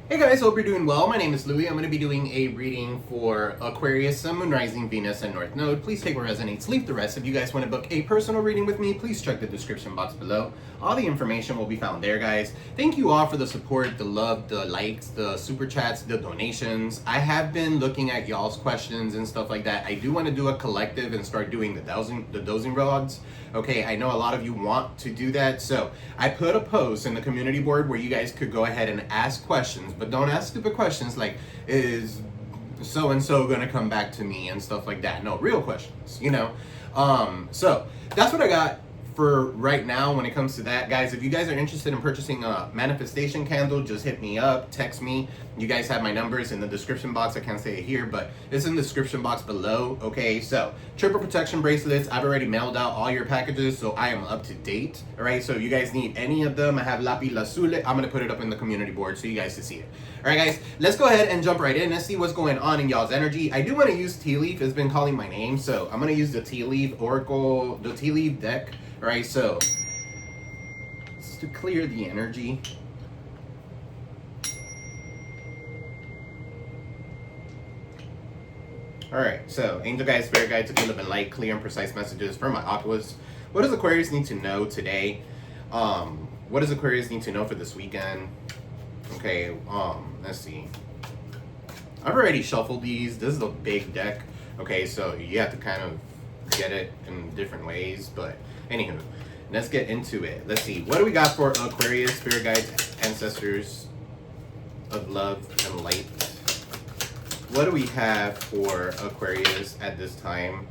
Hey guys, hope you're doing well. My name is Louie. I'm going to be doing a reading for Aquarius, Sun, Moon, Rising, Venus, and North Node. Please take what resonates, leave the rest. If you guys want to book a personal reading with me, please check the description box below. All the information will be found there, guys. Thank you all for the support, the love, the likes, the super chats, the donations. I have been looking at y'all's questions and stuff like that. I do want to do a collective and start doing the dosing rods. Okay, I know a lot of you want to do that, so I put a post in the community board where you guys could go ahead and ask questions, but don't ask stupid questions like, is so-and-so gonna come back to me and stuff like that. No, real questions, you know? So that's what I got for right now when it comes to that, guys. If you guys are interested in purchasing a manifestation candle, just hit me up, text me. You guys have my numbers in the description box. I can't say it here, but it's in the description box below. Okay, so triple protection bracelets. I've already mailed out all your packages, so I am up to date. All right, so if you guys need any of them, I have Lapis Lazuli. I'm gonna put it up in the community board so you guys can see it. All right, guys, let's go ahead and jump right in and see what's going on in y'all's energy. I do want to use Tea Leaf. It's been calling my name, so I'm gonna use the Tea Leaf Oracle, the Tea Leaf deck. All right, so just to clear the energy. All right, so angel guide, spirit guide, to give live and light, clear and precise messages for my Aquas. What does Aquarius need to know today? What does Aquarius need to know for this weekend? Okay, let's see. I've already shuffled these. This is a big deck. Okay, so you have to kind of get it in different ways, but anywho, let's get into it. Let's see, what do we got for Aquarius, spirit guides, ancestors of love and light? What do we have for Aquarius at this time?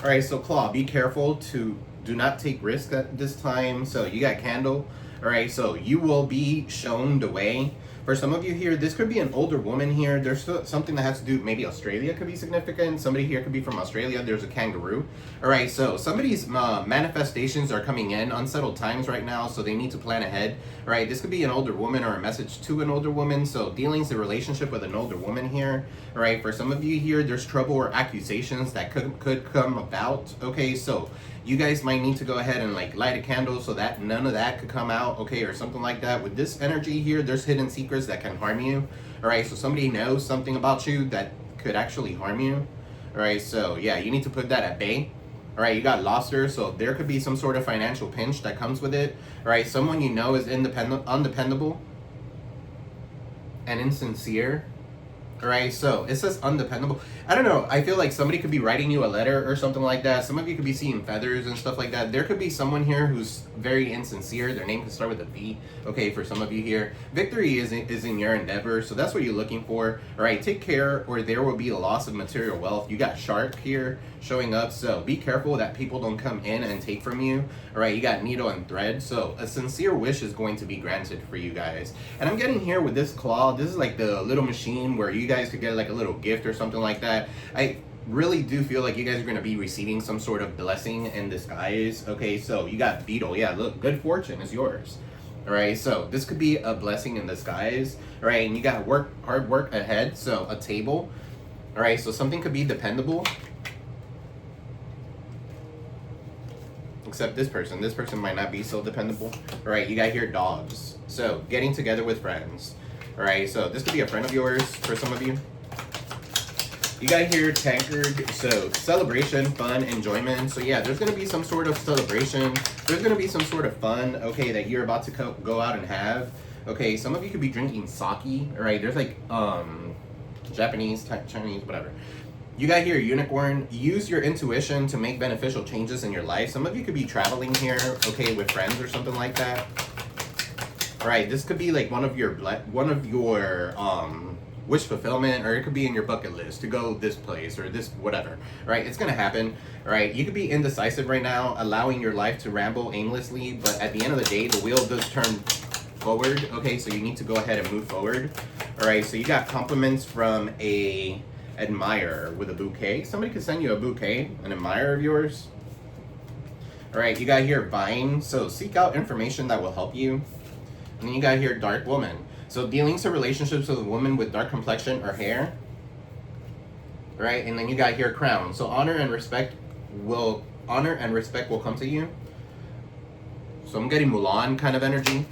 All right, so Claw, be careful to do not take risks at this time. So you got Candle. All right, so you will be shown the way. For some of you here, this could be an older woman here. There's something that has to do, maybe Australia could be significant. Somebody here could be from Australia. There's a kangaroo. All right, so somebody's manifestations are coming in, unsettled times right now, so they need to plan ahead. All right, this could be an older woman or a message to an older woman. So dealings in relationship with an older woman here. All right, for some of you here, there's trouble or accusations that could come about. Okay, so you guys might need to go ahead and like light a candle so that none of that could come out, okay, or something like that. With this energy here, there's hidden secrets that can harm you. All right, so somebody knows something about you that could actually harm you. All right, so yeah, you need to put that at bay. All right, you got Loster, so there could be some sort of financial pinch that comes with it. All right, someone you know is undependable and insincere. All right, so it says undependable. I don't know. I feel like somebody could be writing you a letter or something like that. Some of you could be seeing feathers and stuff like that. There could be someone here who's very insincere. Their name could start with a V. Okay, for some of you here, victory is in your endeavor, so that's what you're looking for. All right, take care or there will be a loss of material wealth. You got Shark here showing up, so be careful that people don't come in and take from you. All right, you got Needle and Thread, so a sincere wish is going to be granted for you guys. And I'm getting here with this claw. This is like the little machine where you guys could get like a little gift or something like that. I really do feel like you guys are going to be receiving some sort of blessing in disguise. Okay, so you got Beetle. Yeah, look, good fortune is yours. All right, so this could be a blessing in disguise. All right, and you got hard work ahead, so a table. All right, so something could be dependable. Except this person might not be so dependable. All right, you got here dogs. So getting together with friends. All right, so this could be a friend of yours for some of you. You got here Tankard, so celebration, fun, enjoyment. So yeah, there's gonna be some sort of celebration. There's gonna be some sort of fun, okay, that you're about to go out and have. Okay, some of you could be drinking sake. All right, there's like Japanese, Chinese, whatever. You got here Unicorn. Use your intuition to make beneficial changes in your life. Some of you could be traveling here, okay, with friends or something like that. All right, this could be like one of your wish fulfillment, or it could be in your bucket list to go this place or this whatever. Right, it's gonna happen. All right, you could be indecisive right now, allowing your life to ramble aimlessly, but at the end of the day, the wheel does turn forward. Okay, so you need to go ahead and move forward. All right, so you got compliments from a admirer with a bouquet. Somebody could send you a bouquet, an admirer of yours. All right, you got here Vine, so seek out information that will help you. And then you got here Dark Woman, so dealings or relationships with a woman with dark complexion or hair. All right, and then you got here Crown, so honor and respect will come to you. So I'm getting Mulan kind of energy,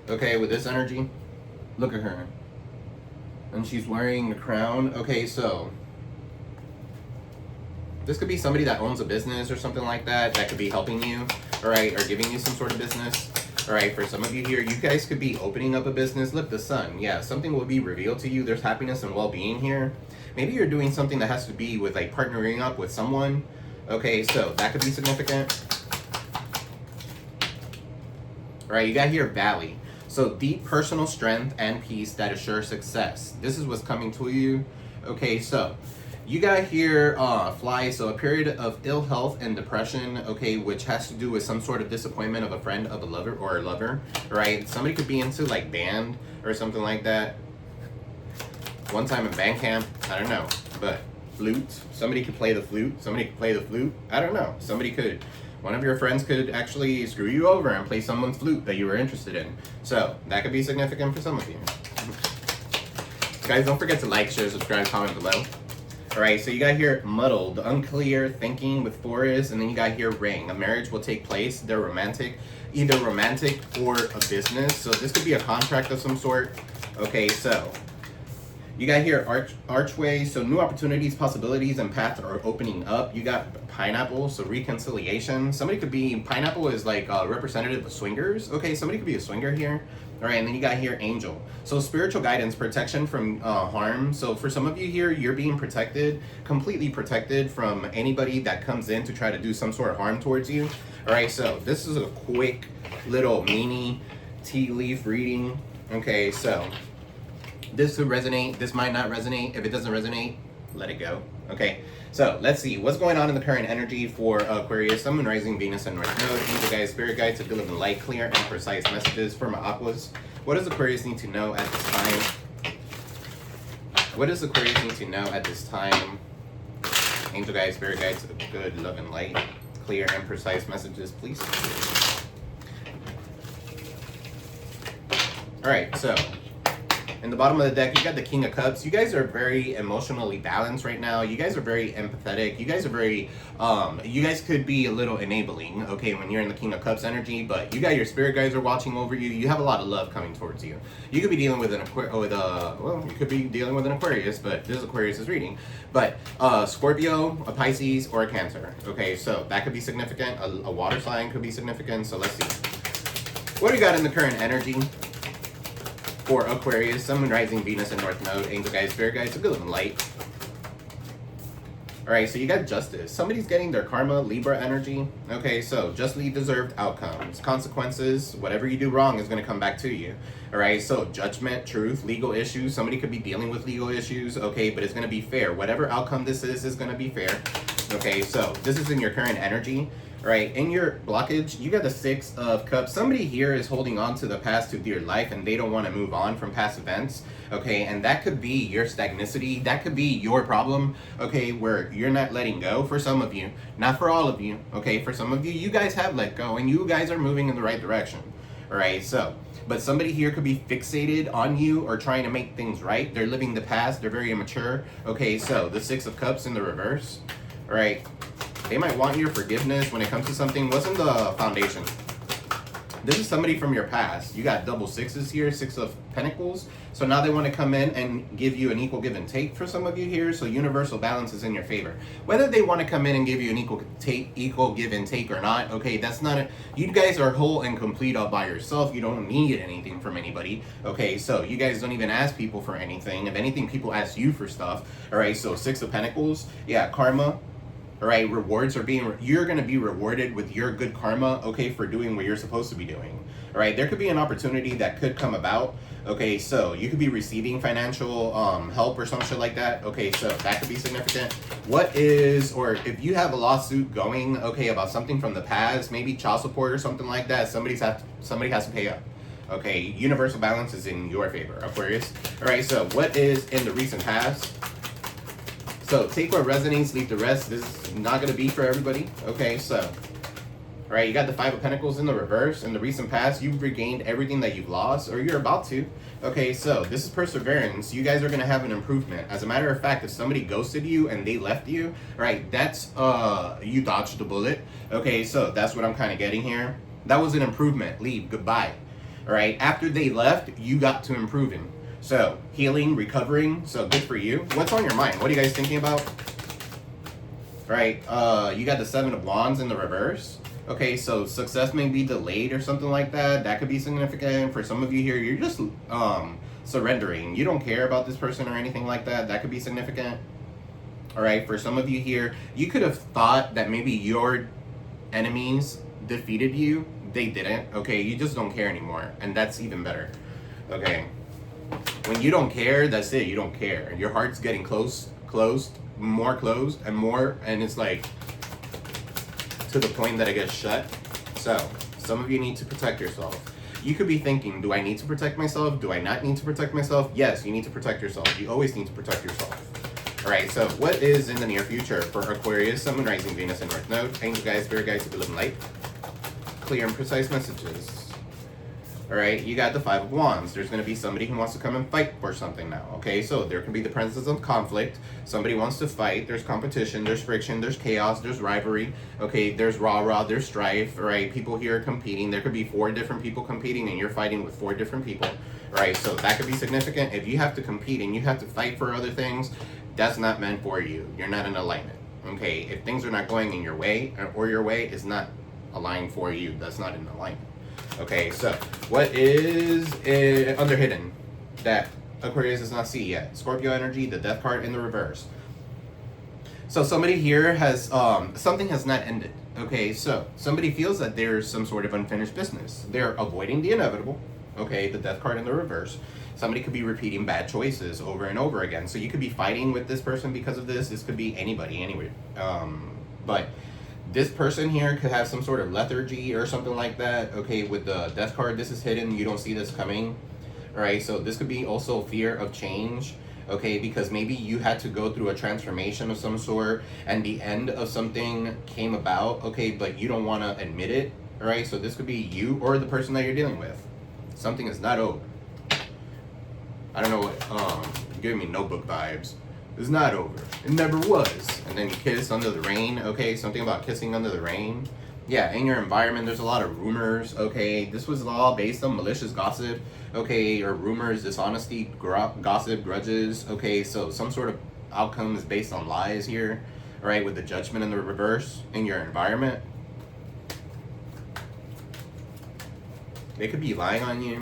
okay, with this energy. Look at her. And she's wearing a crown. Okay, so this could be somebody that owns a business or something like that that could be helping you, all right, or giving you some sort of business. All right, for some of you here, you guys could be opening up a business. Look, the sun. Yeah, something will be revealed to you. There's happiness and well-being here. Maybe you're doing something that has to be with like partnering up with someone. Okay, so that could be significant. All right, you got here valley. So deep personal strength and peace that assure success. This is what's coming to you. Okay, so you got here fly, so a period of ill health and depression, okay, which has to do with some sort of disappointment of a friend, of a lover, or a lover, right? Somebody could be into like band or something like that. One time in band camp, I don't know, but flute, somebody could play the flute, somebody could play the flute, I don't know, somebody could. One of your friends could actually screw you over and play someone's flute that you were interested in. So that could be significant for some of you. Guys, don't forget to like, share, subscribe, comment below. All right, so you got here muddled, unclear thinking with forest, and then you got here ring. A marriage will take place. They're romantic, either romantic or a business. So this could be a contract of some sort. Okay, so you got here archway, so new opportunities, possibilities, and paths are opening up. You got pineapple, so reconciliation. Somebody could be, pineapple is like a representative of swingers. Okay, somebody could be a swinger here. All right, and then you got here angel. So spiritual guidance, protection from harm. So for some of you here, you're being protected, completely protected from anybody that comes in to try to do some sort of harm towards you. All right, so this is a quick little mini tea leaf reading. Okay, so this could resonate, this might not resonate. If it doesn't resonate, let it go. Okay, so let's see what's going on in the current energy for Aquarius, Sun, Moon, Rising, Venus, and North Node. Angel guides, spirit guides to deliver light, clear, and precise messages for my Aquas. What does Aquarius need to know at this time? What does Aquarius need to know at this time? Angel guides, spirit guides, good, love, and light, clear, and precise messages, please. All right, so in the bottom of the deck, you got the King of Cups. You guys are very emotionally balanced right now. You guys are very empathetic. You guys are very, you guys could be a little enabling, okay, when you're in the King of Cups energy, but you got your spirit guides are watching over you. You have a lot of love coming towards you. You could be dealing with an well, you could be dealing with an Aquarius, but this is Aquarius' reading. But Scorpio, a Pisces, or a Cancer, okay, so that could be significant. A water sign could be significant, so let's see. What do you got in the current energy for Aquarius, Sun, Moon, Rising, Venus, and North Node? Angel guides, spirit guides, so good and light. All right, so you got justice. Somebody's getting their karma, Libra energy. Okay, so justly deserved outcomes, consequences. Whatever you do wrong is going to come back to you. All right, so judgment, truth, legal issues. Somebody could be dealing with legal issues. Okay, but it's going to be fair. Whatever outcome this is going to be fair. Okay, so this is in your current energy. Right, in your blockage, you got the Six of Cups. Somebody here is holding on to the past to dear life and they don't want to move on from past events, okay? And that could be your stagnicity. That could be your problem, okay, where you're not letting go for some of you. Not for all of you, okay? For some of you, you guys have let go and you guys are moving in the right direction, all right? So, but somebody here could be fixated on you or trying to make things right. They're living the past. They're very immature, okay? So, the Six of Cups in the reverse, all right? They might want your forgiveness when it comes to something. What's in the foundation? This is somebody from your past. You got double sixes here, Six of Pentacles. So now they want to come in and give you an equal give and take for some of you here. So universal balance is in your favor. Whether they want to come in and give you an equal give and take or not, okay, that's not it. You guys are whole and complete all by yourself. You don't need anything from anybody. Okay, so you guys don't even ask people for anything. If anything, people ask you for stuff. All right, so Six of Pentacles, yeah, karma. All right, rewards are you're going to be rewarded with your good karma, okay, for doing what you're supposed to be doing. All right, there could be an opportunity that could come about. Okay, so you could be receiving financial help or some shit like that. Okay, so that could be significant. What is, or if you have a lawsuit going, okay, about something from the past, maybe child support or something like that, somebody has to pay up. Okay, universal balance is in your favor, Aquarius. All right, so what is in the recent past? So take what resonates, leave the rest. This is not going to be for everybody. Okay, so, all right, you got the Five of Pentacles in the reverse. In the recent past, you've regained everything that you've lost, or you're about to. Okay, so this is perseverance. You guys are going to have an improvement. As a matter of fact, if somebody ghosted you and they left you, right, that's, you dodged a bullet. Okay, so that's what I'm kind of getting here. That was an improvement. Leave. Goodbye. All All right, after they left, you got to improving. So healing, recovering, so good for you. What's on your mind? What are you guys thinking about? Right, you got the 7 of Wands in the reverse. Okay, so success may be delayed or something like that. That could be significant. For some of you here, you're just surrendering. You don't care about this person or anything like that. That could be significant. All right, for some of you here, you could have thought that maybe your enemies defeated you. They didn't. Okay, you just don't care anymore, and that's even better. Okay, when you don't care, that's it. You don't care. Your heart's getting closed, more closed, and more, and it's like to the point that it gets shut. So some of you need to protect yourself. You could be thinking, do I need to protect myself? Do I not need to protect myself? Yes, you need to protect yourself. You always need to protect yourself. All right, so what is in the near future for Aquarius, Sun, Moon, Rising, Venus, and North Node? Angel guides, spirit guides, to live in light. Clear and precise messages. All right, you got the 5 of Wands. There's going to be somebody who wants to come and fight for something now. Okay, so there can be the presence of conflict. Somebody wants to fight. There's competition. There's friction. There's chaos. There's rivalry. Okay, there's rah-rah. There's strife. All right, people here are competing. There could be 4 different people competing, and you're fighting with 4 different people. All right, so that could be significant. If you have to compete and you have to fight for other things, that's not meant for you. You're not in alignment. Okay, if things are not going in your way, or your way is not aligned for you, that's not in alignment. Okay, so what is under hidden that Aquarius does not see yet? Scorpio energy, the death card in the reverse. So somebody here has, something has not ended. Okay, so somebody feels that there's some sort of unfinished business. They're avoiding the inevitable. Okay, the death card in the reverse. Somebody could be repeating bad choices over and over again. So you could be fighting with this person because of this. This could be anybody, anyway. But this person here could have some sort of lethargy or something like that. Okay, with the death card, this is hidden. You don't see this coming. All right, so this could be also fear of change. Okay, because maybe you had to go through a transformation of some sort and the end of something came about. Okay, but you don't want to admit it. All right, so this could be you or the person that you're dealing with. Something is not over. I don't know what, giving me notebook vibes. It's not over. It never was. And then you kiss under the rain. Okay, something about kissing under the rain. Yeah, in your environment, there's a lot of rumors. Okay, this was all based on malicious gossip. Okay, or rumors, dishonesty, gossip, grudges. Okay, so some sort of outcome is based on lies here. All right, with the judgment in the reverse in your environment. They could be lying on you.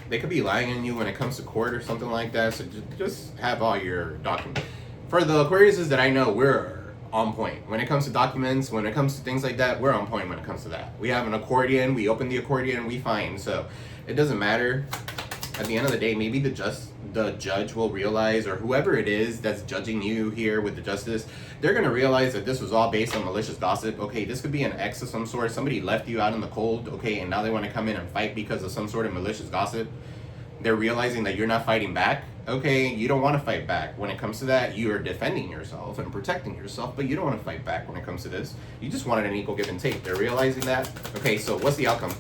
They could be lying on you when it comes to court or something like that. So just have all your documents. For the Aquariuses that I know, we're on point. When it comes to documents, when it comes to things like that, we're on point when it comes to that. We have an accordion. We open the accordion. We find. So it doesn't matter. At the end of the day, maybe the judge will realize, or whoever it is that's judging you here with the justice, they're going to realize that this was all based on malicious gossip. Okay, this could be an ex of some sort. Somebody left you out in the cold, okay, and now they want to come in and fight because of some sort of malicious gossip. They're realizing that you're not fighting back. Okay, you don't want to fight back. When it comes to that, you are defending yourself and protecting yourself, but you don't want to fight back when it comes to this. You just wanted an equal give and take. They're realizing that. Okay, so what's the outcome?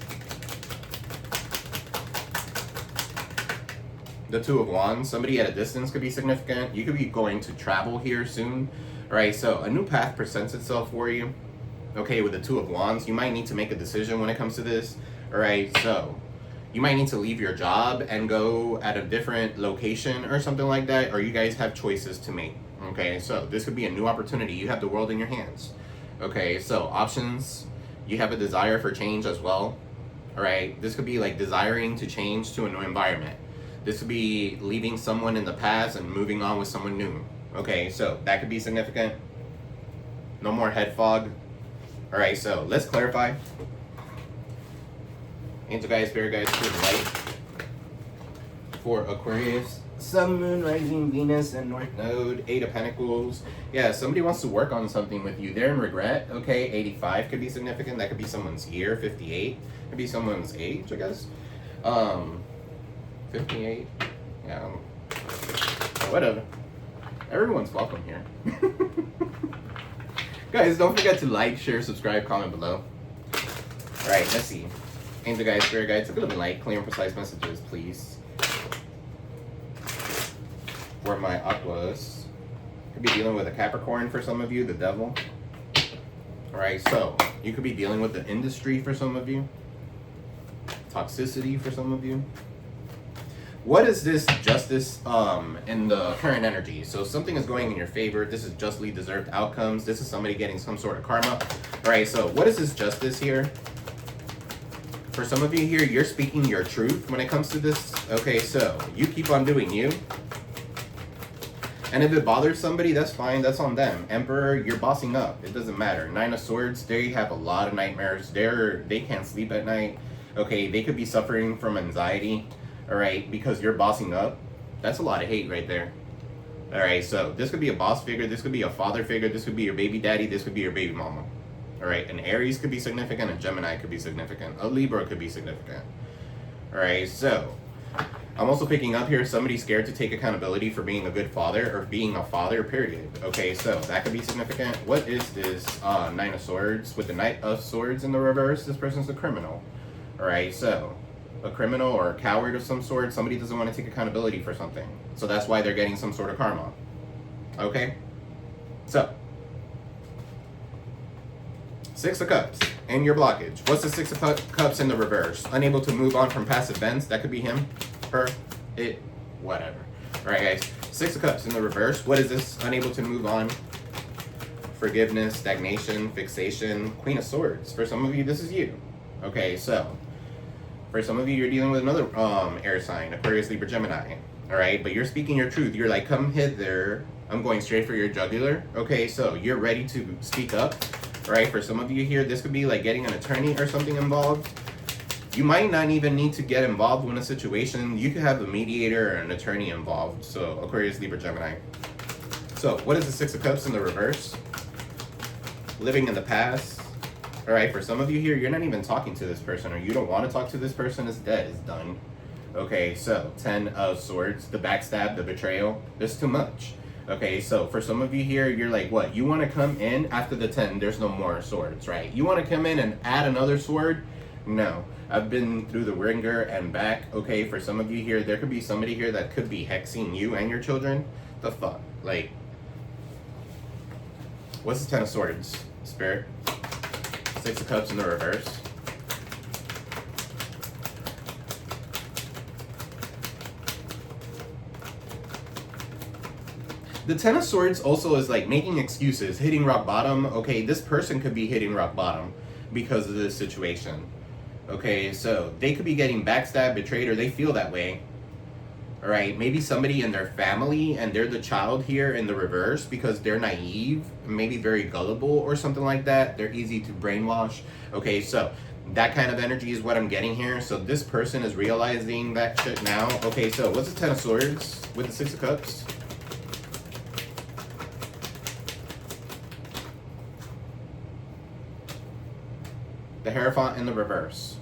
The 2 of Wands. Somebody at a distance could be significant. You could be going to travel here soon. All right, so a new path presents itself for you. Okay, with the 2 of Wands, you might need to make a decision when it comes to this. All right, so you might need to leave your job and go at a different location or something like that, or you guys have choices to make. Okay, so this could be a new opportunity. You have the world in your hands. Okay, so options. You have a desire for change as well. All right, this could be like desiring to change to a new environment. This could be leaving someone in the past and moving on with someone new. Okay, so that could be significant. No more head fog. All right, so let's clarify. Angel guys, spirit guys, to the light. For Aquarius, Sun, Moon, Rising, Venus, and North Node, 8 of Pentacles. Yeah, somebody wants to work on something with you. They're in regret. Okay, 85 could be significant. That could be someone's year. 58 could be someone's age, I guess. 58. Yeah. Whatever. Everyone's welcome here. Guys, don't forget to like, share, subscribe, comment below. Alright, let's see. Angel guides, spirit guides, a little bit light, clear and precise messages, please. For my Aquas. Could be dealing with a Capricorn for some of you, the devil. Alright, so you could be dealing with the industry for some of you. toxicity for some of you. What is this justice in the current energy? So something is going in your favor. This is justly deserved outcomes. This is somebody getting some sort of karma. All right, so what is this justice here? For some of you here, you're speaking your truth when it comes to this. Okay, so you keep on doing you. And if it bothers somebody, that's fine. That's on them. Emperor, you're bossing up. It doesn't matter. Nine of Swords, they have a lot of nightmares. They can't sleep at night. Okay, they could be suffering from anxiety. All right, because you're bossing up. That's a lot of hate right there. All right, so this could be a boss figure. This could be a father figure. This could be your baby daddy. This could be your baby mama. All right, an Aries could be significant. A Gemini could be significant. A Libra could be significant. All right, so I'm also picking up here somebody scared to take accountability for being a good father or being a father, period. Okay, so that could be significant. What is this Nine of Swords? With the Knight of Swords in the reverse, this person's a criminal. All right, so a criminal or a coward of some sort. Somebody doesn't want to take accountability for something. So that's why they're getting some sort of karma. Okay? So, Six of Cups and your blockage. What's the Six of Cups in the reverse? Unable to move on from past events. That could be him, her, it, whatever. All right, guys. Six of Cups in the reverse. What is this? Unable to move on. Forgiveness, stagnation, fixation. Queen of Swords. For some of you, this is you. Okay, so for some of you, you're dealing with another air sign, Aquarius, Libra, Gemini. All right, but you're speaking your truth. You're like, come hither. I'm going straight for your jugular. Okay, so you're ready to speak up. All right, for some of you here, this could be like getting an attorney or something involved. You might not even need to get involved in a situation. You could have a mediator or an attorney involved. So Aquarius, Libra, Gemini. So what is the Six of Cups in the reverse? Living in the past. All right, for some of you here, you're not even talking to this person, or you don't want to talk to this person. It's dead. It's done. Okay, so 10 of Swords, the backstab, the betrayal. There's too much. Okay, so for some of you here, you're like, what? You want to come in after the 10, there's no more swords, right? You want to come in and add another sword? No. I've been through the ringer and back. Okay, for some of you here, there could be somebody here that could be hexing you and your children. The fuck? Like, what's the 10 of Swords, Spirit? Six of Cups in the reverse. The 10 of Swords also is like making excuses, hitting rock bottom. Okay, this person could be hitting rock bottom because of this situation. Okay, so they could be getting backstabbed, betrayed, or they feel that way. All right, maybe somebody in their family and they're the child here in the reverse because they're naive, maybe very gullible or something like that. They're easy to brainwash. Okay, so that kind of energy is what I'm getting here. So this person is realizing that shit now. Okay, so what's the 10 of Swords with the 6 of Cups? The Hierophant in the reverse.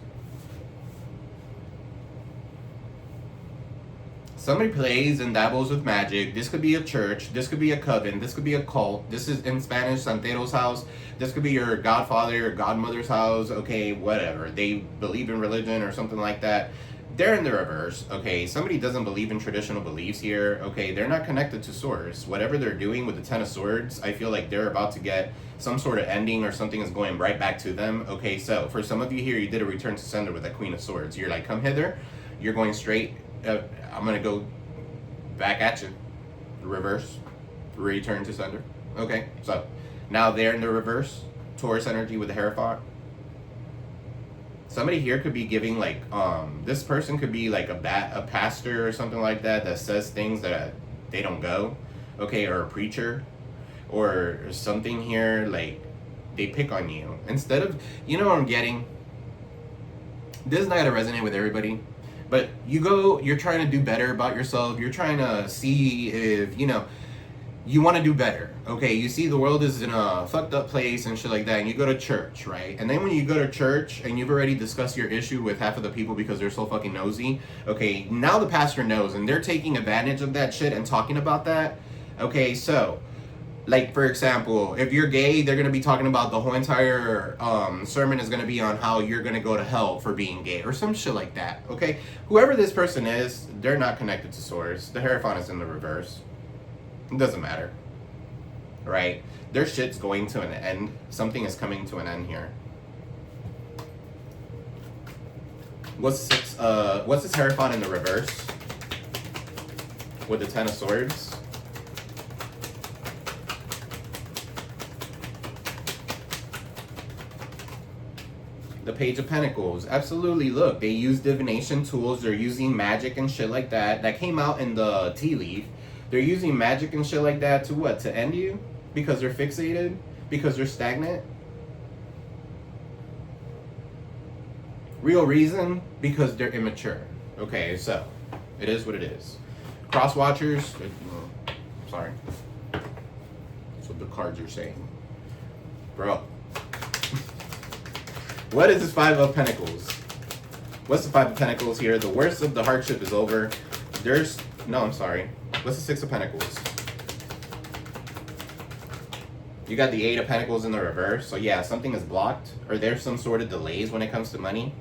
Somebody plays and dabbles with magic. This could be a church. This could be a coven. This could be a cult. This is in Spanish, Santero's house. This could be your godfather or godmother's house. Okay, whatever. They believe in religion or something like that. They're in the reverse. Okay, somebody doesn't believe in traditional beliefs here. Okay, they're not connected to source. Whatever they're doing with the 10 of Swords, I feel like they're about to get some sort of ending or something is going right back to them. Okay, so for some of you here, you did a return to sender with that Queen of Swords. You're like, come hither. You're going straight. I'm going to go back at you. Reverse. Return to sender. Okay, so now they're in the reverse. Taurus energy with the Hierophant. Somebody here could be giving like, this person could be like a pastor or something like that that says things that they don't go. Okay, or a preacher. Or something here, like, they pick on you. Instead of, you know what I'm getting? This is not going to resonate with everybody. But you're trying to do better about yourself. You're trying to see if, you want to do better. Okay, you see the world is in a fucked up place and shit like that, and you go to church, right? And then when you go to church and you've already discussed your issue with half of the people because they're so fucking nosy, okay, now the pastor knows and they're taking advantage of that shit and talking about that. Okay, so, like, for example, if you're gay, they're going to be talking about the whole entire sermon is going to be on how you're going to go to hell for being gay or some shit like that, okay? Whoever this person is, they're not connected to source. The Hierophant is in the reverse. It doesn't matter, right? Their shit's going to an end. Something is coming to an end here. What's this Hierophant in the reverse? With the Ten of Swords. The Page of Pentacles. Absolutely, look, they use divination tools. They're using magic and shit like that. That came out in the tea leaf. They're using magic and shit like that to what? To end you? Because they're fixated? Because they're stagnant? Real reason? Because they're immature. Okay, so it is what it is. Cross watchers. Sorry. That's what the cards are saying. Bro. What is this Five of Pentacles? What's the Five of Pentacles here? The worst of the hardship is over. No, I'm sorry. What's the Six of Pentacles? You got the Eight of Pentacles in the reverse. So yeah, something is blocked, or there's some sort of delays when it comes to money.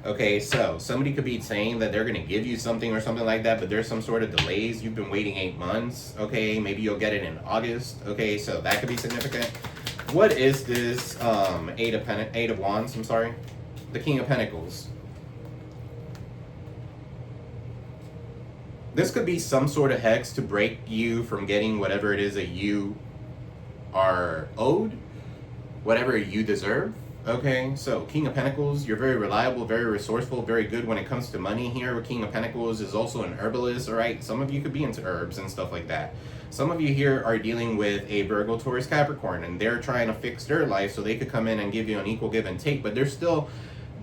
Okay, so somebody could be saying that they're going to give you something or something like that, but there's some sort of delays. You've been waiting 8 months. Okay, maybe you'll get it in August. Okay, so that could be significant. What is this Eight of Wands? I'm sorry. The King of Pentacles. This could be some sort of hex to break you from getting whatever it is that you are owed, whatever you deserve. Okay, so King of Pentacles, you're very reliable, very resourceful, very good when it comes to money here. King of Pentacles is also an herbalist, all right? Some of you could be into herbs and stuff like that. Some of you here are dealing with a Virgo, Taurus, Capricorn, and they're trying to fix their life so they could come in and give you an equal give and take, but they're still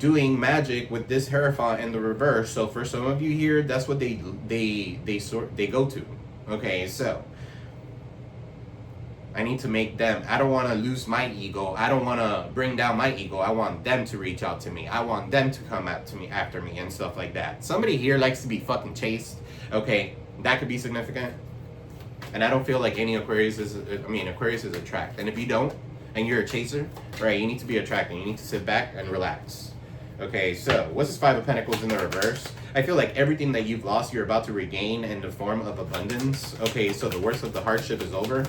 doing magic with this Hierophant in the reverse. So for some of you here, that's what they go to. Okay, so I need to make them. I don't want to lose my ego. I don't want to bring down my ego. I want them to reach out to me. I want them to come after me and stuff like that. Somebody here likes to be fucking chased. Okay, that could be significant. And I don't feel like any Aquarius is, Aquarius is attract. And if you don't, and you're a chaser, right, you need to be attracting. You need to sit back and relax. Okay, so what's this Five of Pentacles in the reverse? I feel like everything that you've lost, you're about to regain in the form of abundance. Okay, so the worst of the hardship is over.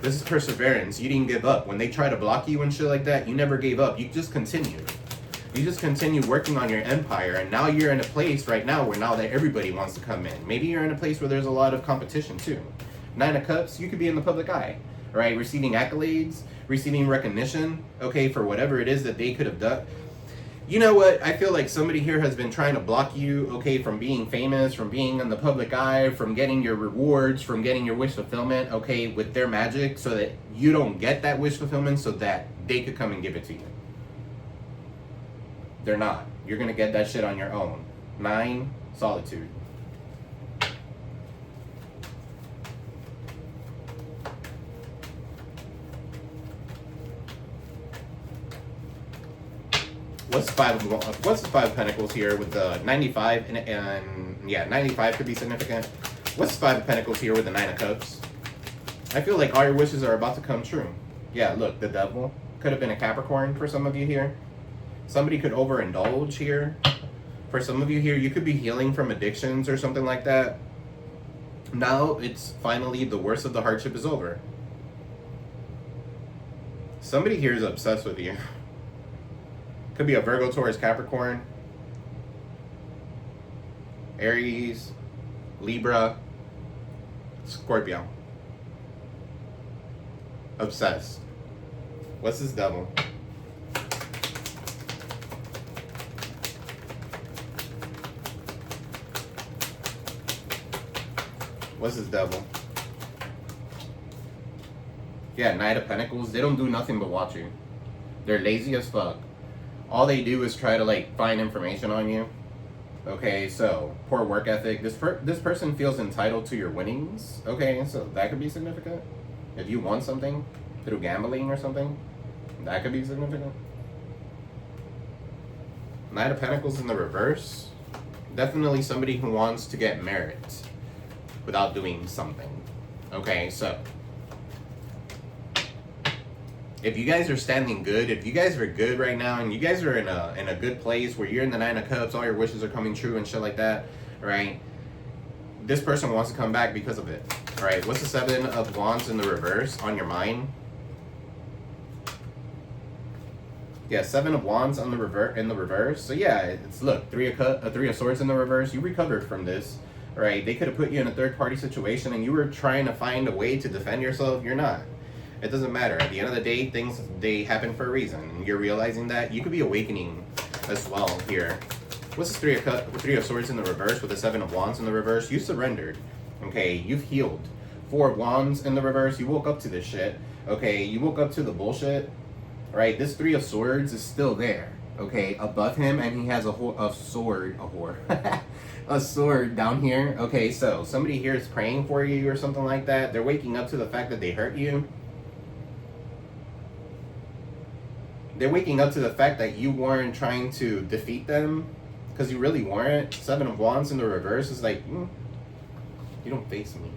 This is perseverance. You didn't give up. When they try to block you and shit like that, you never gave up. You just continued. You just continue working on your empire, and now you're in a place right now where now that everybody wants to come in. Maybe you're in a place where there's a lot of competition too. Nine of Cups, you could be in the public eye, right? Receiving accolades, receiving recognition, okay, for whatever it is that they could have done. You know what? I feel like somebody here has been trying to block you, okay, from being famous, from being in the public eye, from getting your rewards, from getting your wish fulfillment, okay, with their magic, so that you don't get that wish fulfillment so that they could come and give it to you. They're not. You're going to get that shit on your own. 9, Solitude. What's the Five of Pentacles here with the 95 and yeah, 95 could be significant. What's the Five of Pentacles here with the 9 of Cups? I feel like all your wishes are about to come true. Yeah, look, the Devil could have been a Capricorn for some of you here. Somebody could overindulge here. For some of you here, you could be healing from addictions or something like that. Now it's finally the worst of the hardship is over. Somebody here is obsessed with you. Could be a Virgo, Taurus, Capricorn, Aries, Libra, Scorpio. Obsessed. What's this Devil? What's this Devil? Yeah, Knight of Pentacles. They don't do nothing but watch you. They're lazy as fuck. All they do is try to like find information on you. Okay, so poor work ethic. This person feels entitled to your winnings. Okay, so that could be significant. If you won something through gambling or something, that could be significant. Knight of Pentacles in the reverse. Definitely somebody who wants to get merit without doing something. Okay, so if you guys are standing good, if you guys are good right now, and you guys are in a good place where you're in the 9 of Cups, all your wishes are coming true and shit like that, right? This person wants to come back because of it. All right, what's the 7 of Wands in the reverse on your mind? Yeah, Seven of Wands on the reverse. So yeah, it's look, Three of Swords in the reverse. You recovered from this, right? They could have put you in a third-party situation, and you were trying to find a way to defend yourself. You're not. It doesn't matter. At the end of the day, things, they happen for a reason, and you're realizing that. You could be awakening as well here. What's this Three of Swords in the reverse with the Seven of Wands in the reverse? You surrendered. Okay, you've healed. Four of Wands in the reverse. You woke up to this shit. Okay, you woke up to the bullshit. Right, this Three of Swords is still there, okay, above him, and he has a sword down here. Okay, so somebody here is praying for you or something like that. They're waking up to the fact that they hurt you. They're waking up to the fact that you weren't trying to defeat them, because you really weren't. Seven of Wands in the reverse is like, you don't face me.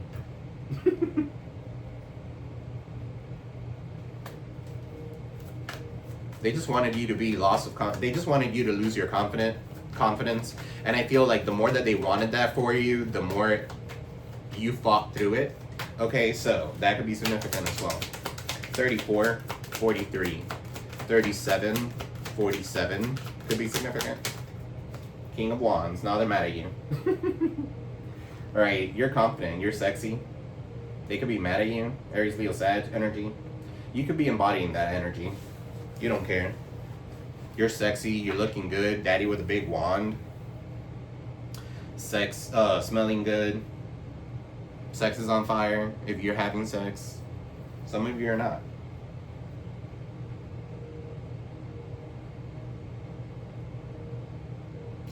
They just wanted you to be they just wanted you to lose your confidence. And I feel like the more that they wanted that for you, the more you fought through it. Okay, so that could be significant as well. 34, 43, 37, 47 could be significant. King of Wands, now they're mad at you. Alright, you're confident, you're sexy. They could be mad at you. Aries, Leo, Sag energy. You could be embodying that energy. You don't care. You're sexy. You're looking good. Daddy with a big wand. Sex, smelling good. Sex is on fire. If you're having sex, some of you are not.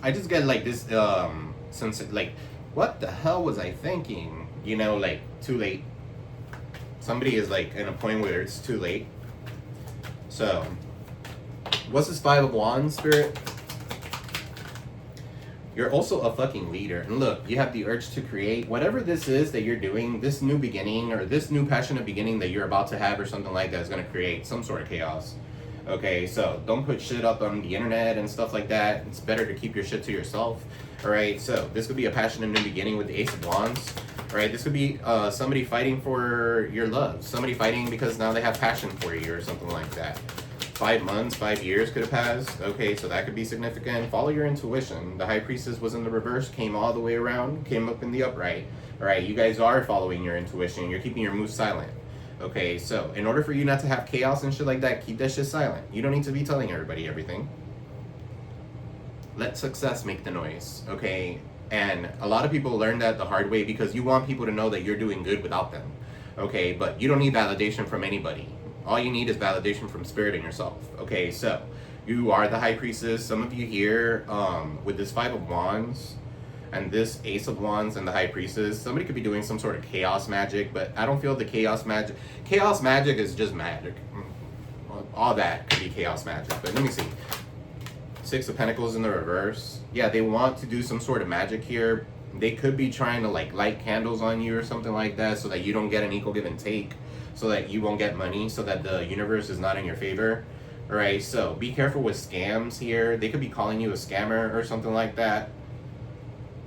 I just get like this, since like, what the hell was I thinking? You know, like too late. Somebody is like in a point where it's too late. So, what's this Five of Wands, Spirit? You're also a fucking leader. And look, you have the urge to create. Whatever this is that you're doing, this new beginning, or this new passionate beginning that you're about to have or something like that is going to create some sort of chaos. Okay, so don't put shit up on the internet and stuff like that. It's better to keep your shit to yourself. Alright, so this could be a passionate new beginning with the Ace of Wands. Right, this could be somebody fighting for your love. Somebody fighting because now they have passion for you or something like that. 5 months, 5 years could have passed. Okay, so that could be significant. Follow your intuition. The High Priestess was in the reverse, came all the way around, came up in the upright. Alright, you guys are following your intuition. You're keeping your moves silent. Okay, so in order for you not to have chaos and shit like that, keep that shit silent. You don't need to be telling everybody everything. Let success make the noise, okay? And a lot of people learn that the hard way because you want people to know that you're doing good without them. Okay, but you don't need validation from anybody. All you need is validation from Spirit and yourself. Okay, so you are the High Priestess. Some of you here, with this Five of Wands and this Ace of Wands and the High Priestess, somebody could be doing some sort of chaos magic, but I don't feel the chaos magic. Chaos magic is just magic. All that could be chaos magic, but let me see. Six of Pentacles in the reverse. Yeah, they want to do some sort of magic here. They could be trying to like light candles on you or something like that so that you don't get an equal give and take, so that you won't get money, so that the universe is not in your favor. Alright, so be careful with scams here. They could be calling you a scammer or something like that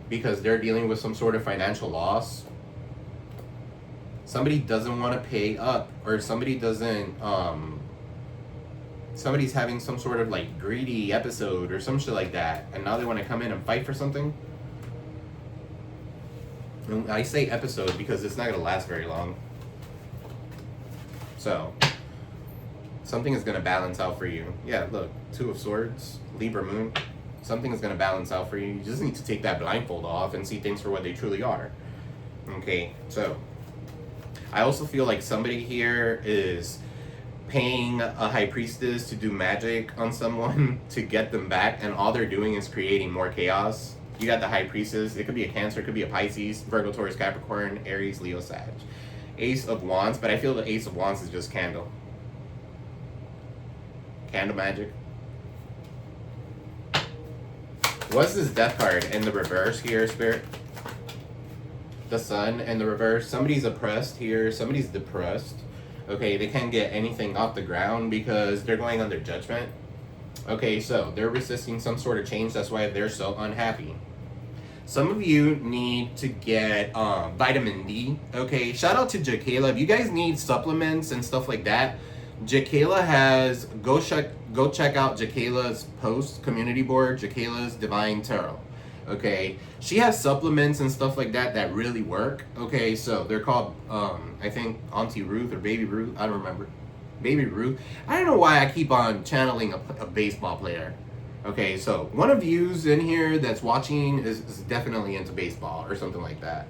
because they're dealing with some sort of financial loss. Somebody doesn't want to pay up, or somebody doesn't, somebody's having some sort of like greedy episode or some shit like that, and now they want to come in and fight for something. And I say episode because it's not going to last very long. So, something is going to balance out for you. Yeah, look, Two of Swords, Libra Moon. Something is going to balance out for you. You just need to take that blindfold off and see things for what they truly are. Okay, so I also feel like somebody here is paying a High Priestess to do magic on someone to get them back, and all they're doing is creating more chaos. You got the High Priestess. It could be a Cancer, it could be a Pisces, Virgo, Taurus, Capricorn, Aries, Leo, Sag. Ace of Wands, but I feel the Ace of Wands is just candle. Candle magic. What's this Death card in the reverse here, Spirit? The Sun in the reverse. Somebody's oppressed here. Somebody's depressed. Okay, they can't get anything off the ground because they're going under judgment. Okay, so they're resisting some sort of change. That's why they're so unhappy. Some of you need to get vitamin D. Okay, shout out to J. Caleb. You guys need supplements and stuff like that Jakayla has, go check out Jakayla's post, community board, Jakayla's Divine Tarot. Okay, she has supplements and stuff like that that really work. Okay, so they're called, I think Auntie Ruth or Baby Ruth, I don't remember. Baby Ruth. I don't know why I keep on channeling a baseball player. Okay, so one of yous in here that's watching is definitely into baseball or something like that.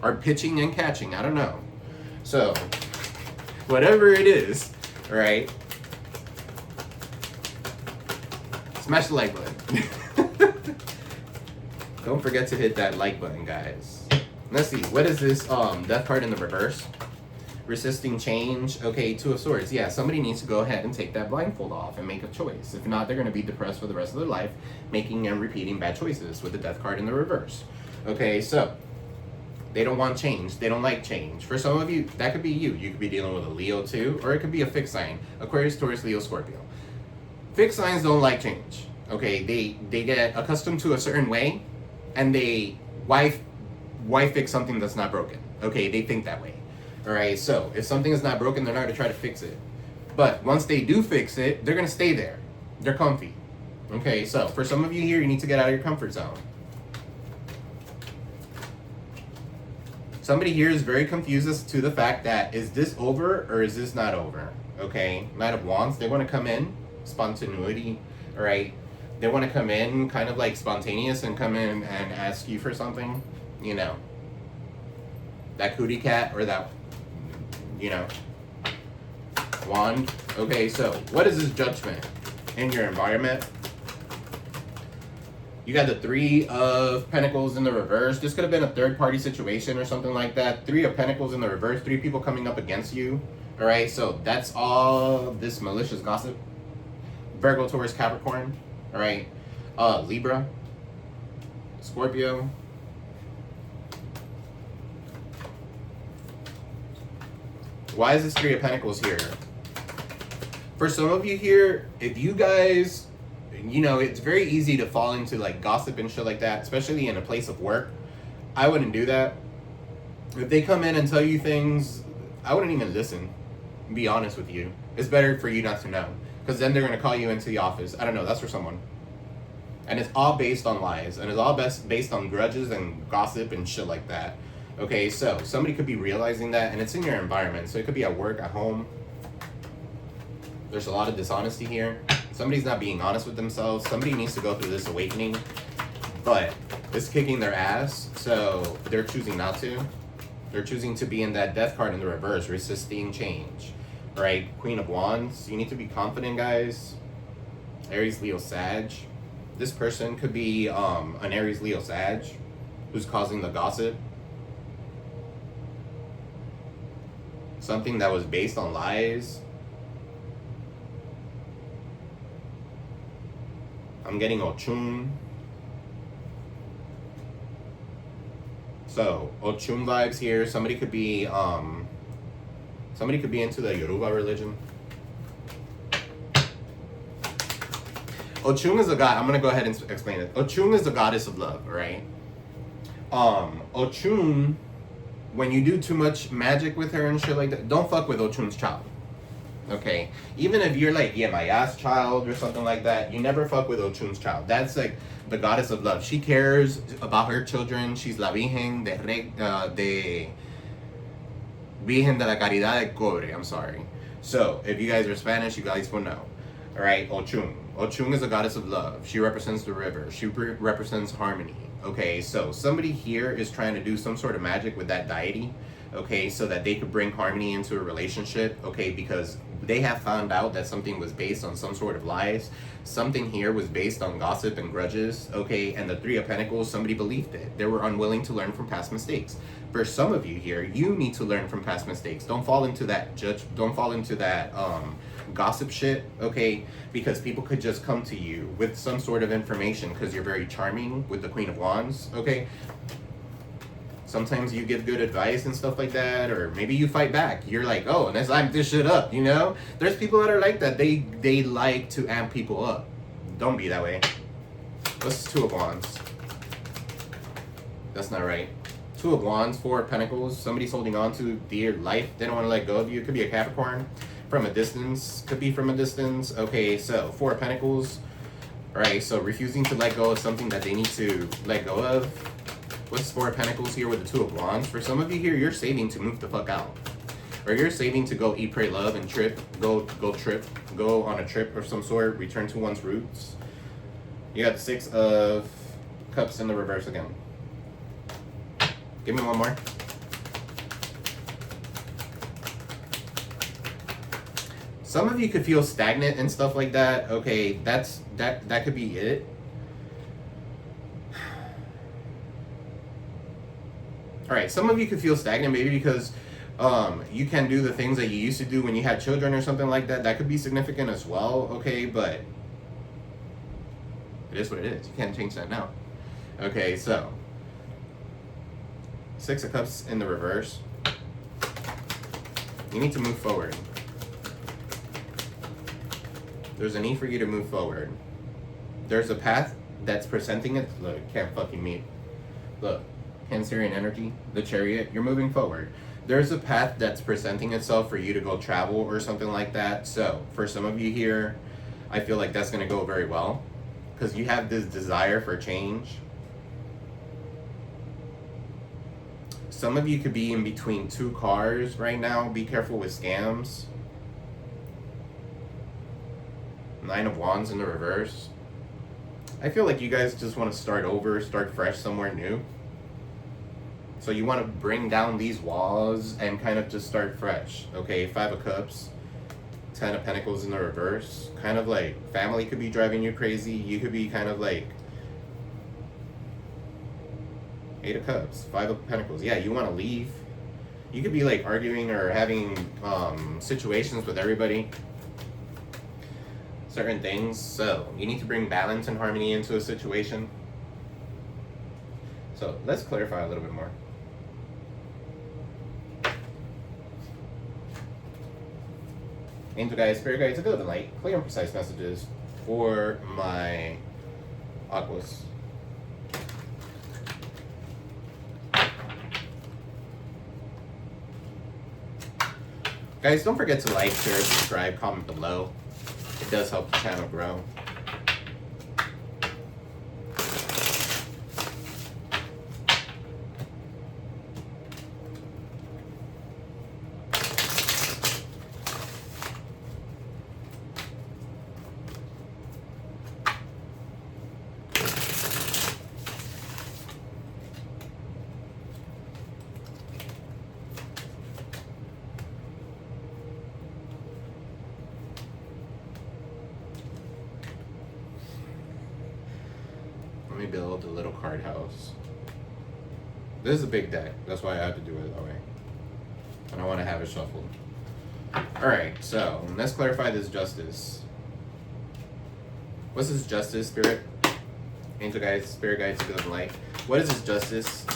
Or pitching and catching, I don't know. So, whatever it is, right? Smash the like button. Don't forget to hit that like button, guys. Let's see, what is this death card in the reverse? Resisting change. Okay, Two of Swords. Yeah, somebody needs to go ahead and take that blindfold off and make a choice. If not, they're going to be depressed for the rest of their life, making and repeating bad choices with the death card in the reverse. Okay, so they don't want change. They don't like change. For some of you, that could be you. You could be dealing with a Leo too, or it could be a fixed sign. Aquarius, Taurus, Leo, Scorpio. Fixed signs don't like change. Okay, they get accustomed to a certain way, and why fix something that's not broken? Okay, they think that way. Alright, so if something is not broken, they're not going to try to fix it. But once they do fix it, they're going to stay there. They're comfy. Okay, so for some of you here, you need to get out of your comfort zone. Somebody here is very confused as to the fact that, is this over or is this not over? Okay, Knight of Wands, they want to come in, spontaneity, alright? They want to come in kind of like spontaneous and come in and ask you for something, you know. That cootie cat or that, you know, wand. Okay, so what is this judgment in your environment? You got the Three of Pentacles in the reverse. This could have been a third-party situation or something like that. Three of Pentacles in the reverse. Three people coming up against you. All right, so that's all this malicious gossip. Virgo, Taurus, Capricorn. All right, Libra, Scorpio. Why is this Three of Pentacles here? For some of you here, if you guys, you know, it's very easy to fall into like gossip and shit like that, especially in a place of work. I wouldn't do that. If they come in and tell you things, I wouldn't even listen. Be honest with you. It's better for you not to know, because then they're going to call you into the office. I don't know, that's for someone. And it's all based on lies, and it's all based on grudges and gossip and shit like that. Okay, so somebody could be realizing that, and it's in your environment. So it could be at work, at home. There's a lot of dishonesty here. Somebody's not being honest with themselves. Somebody needs to go through this awakening, but it's kicking their ass, so they're choosing not to. They're choosing to be in that death card in the reverse, resisting change. Right? Queen of Wands. You need to be confident, guys. Aries, Leo, Sag. This person could be an Aries, Leo, Sag who's causing the gossip. Something that was based on lies. I'm getting Ochun. So, Ochun vibes here. Somebody could be into the Yoruba religion. Ochun is a god. I'm gonna go ahead and explain it. Ochun is the goddess of love, right? Ochun, when you do too much magic with her and shit like that, don't fuck with Ochun's child. Okay? Even if you're like Yemaya's child or something like that, you never fuck with Ochun's child. That's like the goddess of love. She cares about her children. She's la Virgen de Virgen de la Caridad de Cobre. I'm sorry. So, if you guys are Spanish, you guys will know. Alright, Ochun. Ochun is a goddess of love. She represents the river. She represents harmony. Okay, so somebody here is trying to do some sort of magic with that deity, okay, so that they could bring harmony into a relationship, okay, because they have found out that something was based on some sort of lies. Something here was based on gossip and grudges, okay, and the Three of Pentacles, somebody believed it. They were unwilling to learn from past mistakes. For some of you here, you need to learn from past mistakes. Don't fall into that gossip shit, okay, because people could just come to you with some sort of information because you're very charming with the Queen of Wands, okay. Sometimes you give good advice and stuff like that, or maybe you fight back. You're like, oh, let's amp this shit up, you know? There's people that are like that. They like to amp people up. Don't be that way. What's Two of Wands? That's not right. Two of Wands, Four of Pentacles. Somebody's holding on to dear life. They don't want to let go of you. It could be a Capricorn from a distance. Could be from a distance. Okay, so Four of Pentacles. All right, so refusing to let go of something that they need to let go of. What's Four of Pentacles here with the Two of Wands? For some of you here, you're saving to move the fuck out. Or you're saving to go eat, pray, love, and trip. Go on a trip of some sort. Return to one's roots. You got the Six of Cups in the reverse again. Give me one more. Some of you could feel stagnant and stuff like that. Okay, that could be it. All right, some of you could feel stagnant maybe because you can do the things that you used to do when you had children or something like that. That could be significant as well. Okay, but it is what it is. You can't change that now. Okay, so Six of Cups in the reverse. You need to move forward. There's a need for you to move forward. There's a path that's presenting it. Look, can't fucking meet. Look, Cancerian energy, the Chariot. You're moving forward. There's a path that's presenting itself for you to go travel or something like that. So for some of you here, I feel like that's going to go very well because you have this desire for change. Some of you could be in between two cars right now. Be careful with scams. Nine of Wands in the reverse. I feel like you guys just want to start over, start fresh somewhere new. So you want to bring down these walls and kind of just start fresh. Okay, Five of Cups. Ten of Pentacles in the reverse. Kind of like family could be driving you crazy. You could be kind of like Eight of Cups, Five of Pentacles. Yeah, you want to leave. You could be like arguing or having situations with everybody. Certain things. So you need to bring balance and harmony into a situation. So let's clarify a little bit more. Angel guides, spirit guides, a bit of the light, clear and precise messages for my Aquas. Guys, don't forget to like, share, subscribe, comment below. It does help the channel grow. Let me build a little card house. This is a big deck. That's why I have to do it that way. And I want to have it shuffled. Alright, so let's clarify this justice. What's this justice, spirit? Angel guides, spirit guides, spirit of light. What is this justice?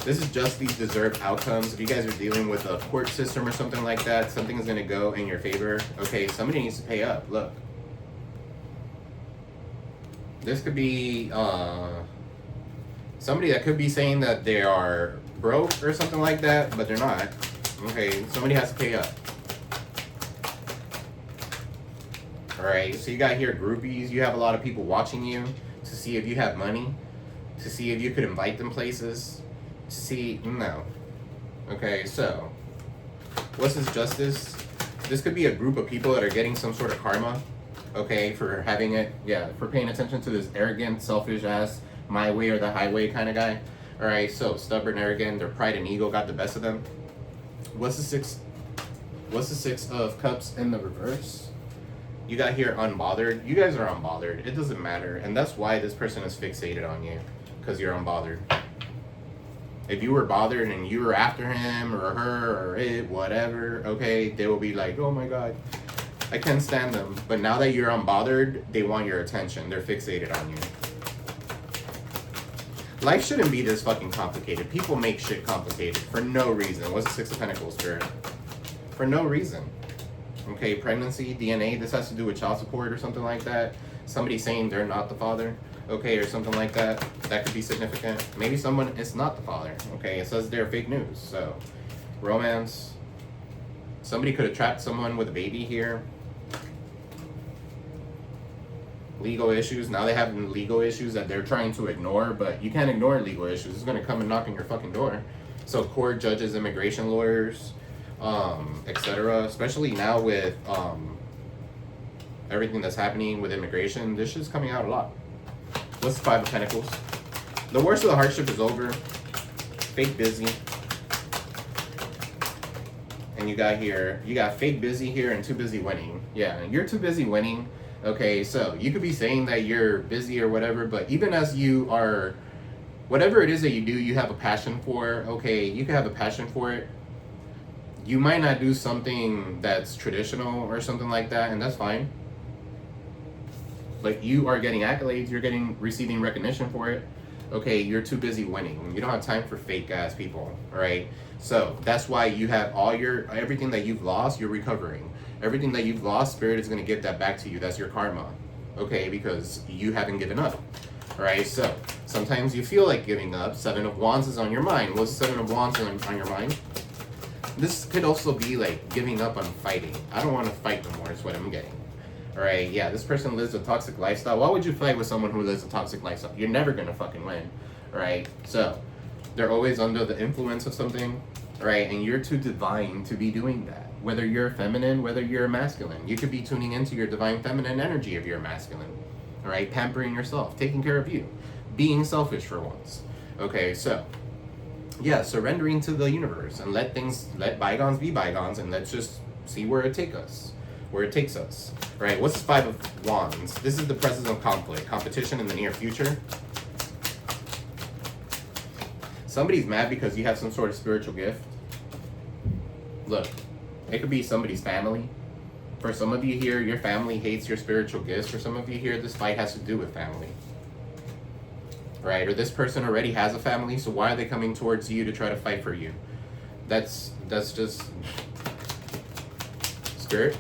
This is just these deserved outcomes. If you guys are dealing with a court system or something like that, something is going to go in your favor. Okay, somebody needs to pay up. Look. This could be somebody that could be saying that they are broke or something like that, but they're not. Okay, somebody has to pay up. Alright, so you got here groupies. You have a lot of people watching you to see if you have money, to see if you could invite them places, to see, no. Okay, so what's this justice? This could be a group of people that are getting some sort of karma. Okay, for having it, yeah, for paying attention to this arrogant, selfish ass, my way or the highway kind of guy. Alright, so stubborn, arrogant, their pride and ego got the best of them. What's the Six of Cups in the reverse? You got here unbothered. You guys are unbothered. It doesn't matter. And that's why this person is fixated on you. Because you're unbothered. If you were bothered and you were after him or her or it, whatever, okay, they will be like, oh my god, I can't stand them. But now that you're unbothered, they want your attention. They're fixated on you. Life shouldn't be this fucking complicated. People make shit complicated for no reason. What's the Six of Pentacles, spirit? For no reason. Okay, pregnancy, DNA, this has to do with child support or something like that. Somebody saying they're not the father, okay, or something like that. That could be significant. Maybe someone is not the father. Okay, it says they're fake news. So, romance. Somebody could have trapped someone with a baby here. Legal issues. Now they have legal issues that they're trying to ignore, but you can't ignore legal issues. It's going to come and knock on your fucking door. So, court, judges, immigration lawyers, etc. Especially now with everything that's happening with immigration, this shit's coming out a lot. What's the Five of Pentacles? The worst of the hardship is over. Fake busy. And you got here, you got fake busy here and too busy winning. Yeah, you're too busy winning. Okay, so you could be saying that you're busy or whatever, but even as you are, whatever it is that you do, you have a passion for. Okay, you can have a passion for it. You might not do something that's traditional or something like that, and that's fine. But you are getting accolades, you're receiving recognition for it. Okay, you're too busy winning. You don't have time for fake ass people, all right? So that's why you have everything that you've lost, you're recovering. Everything that you've lost, Spirit is going to give that back to you. That's your karma, okay? Because you haven't given up, all right? So sometimes you feel like giving up. Seven of Wands is on your mind. What's the Seven of Wands on your mind? This could also be like giving up on fighting. I don't want to fight no more is what I'm getting. All right, yeah, this person lives a toxic lifestyle. Why would you fight with someone who lives a toxic lifestyle? You're never going to fucking win, all right? So they're always under the influence of something, all right? And you're too divine to be doing that. Whether you're feminine, whether you're masculine. You could be tuning into your divine feminine energy if you're masculine, all right? Pampering yourself, taking care of you, being selfish for once. Okay, so yeah, surrendering to the universe and let bygones be bygones, and let's just see where it takes us. Right? What's the Five of Wands? This is the presence of conflict, competition in the near future. Somebody's mad because you have some sort of spiritual gift. Look, it could be somebody's family. For some of you here, your family hates your spiritual gifts. For some of you here, this fight has to do with family. Right? Or this person already has a family, so why are they coming towards you to try to fight for you? That's just Spirit.